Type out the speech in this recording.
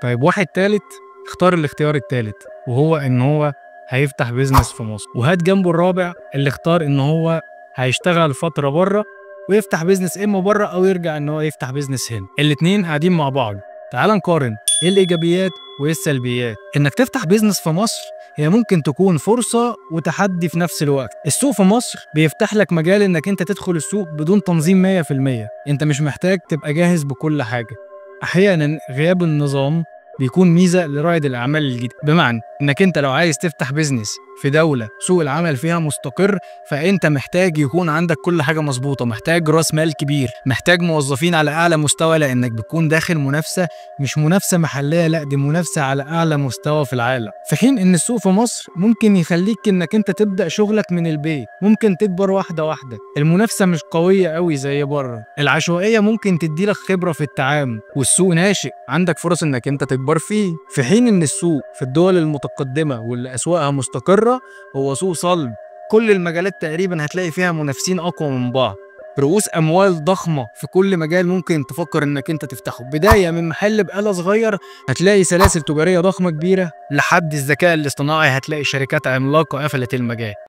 طيب واحد تالت اختار الاختيار التالت، وهو ان هو هيفتح بيزنس في مصر، وهات جنبه الرابع اللي اختار ان هو هيشتغل فترة بره ويفتح بيزنس اما بره او يرجع ان هو يفتح بيزنس هنا. الاتنين قاعدين مع بعض، تعال نقارن ايه الايجابيات وايه السلبيات. انك تفتح بيزنس في مصر هي ممكن تكون فرصة وتحدي في نفس الوقت. السوق في مصر بيفتح لك مجال انك انت تدخل السوق بدون تنظيم 100%. انت مش محتاج تبقى جاهز بكل حاجة. احيانا غياب النظام بيكون ميزه لرائد الاعمال الجديد، بمعنى انك انت لو عايز تفتح بيزنس في دوله سوق العمل فيها مستقر، فانت محتاج يكون عندك كل حاجه مظبوطه، محتاج راس مال كبير، محتاج موظفين على اعلى مستوى، لانك بتكون داخل منافسه مش منافسه محليه، لا دي منافسه على اعلى مستوى في العالم. في حين ان السوق في مصر ممكن يخليك انك انت تبدا شغلك من البيت، ممكن تكبر واحده واحده، المنافسه مش قويه قوي زي بره، العشوائيه ممكن تدي لك خبره في التعامل، والسوق ناشئ عندك فرص انك انت تكبر فيه. في حين ان السوق في الدول المتقدمه واللي اسواقها مستقره هو سوق صلب، كل المجالات تقريبا هتلاقي فيها منافسين اقوى من بعض، رؤوس اموال ضخمه في كل مجال ممكن تفكر انك انت تفتحه، بدايه من محل بقاله صغير هتلاقي سلاسل تجاريه ضخمه كبيره، لحد الذكاء الاصطناعي هتلاقي شركات عملاقه قفلت المجال.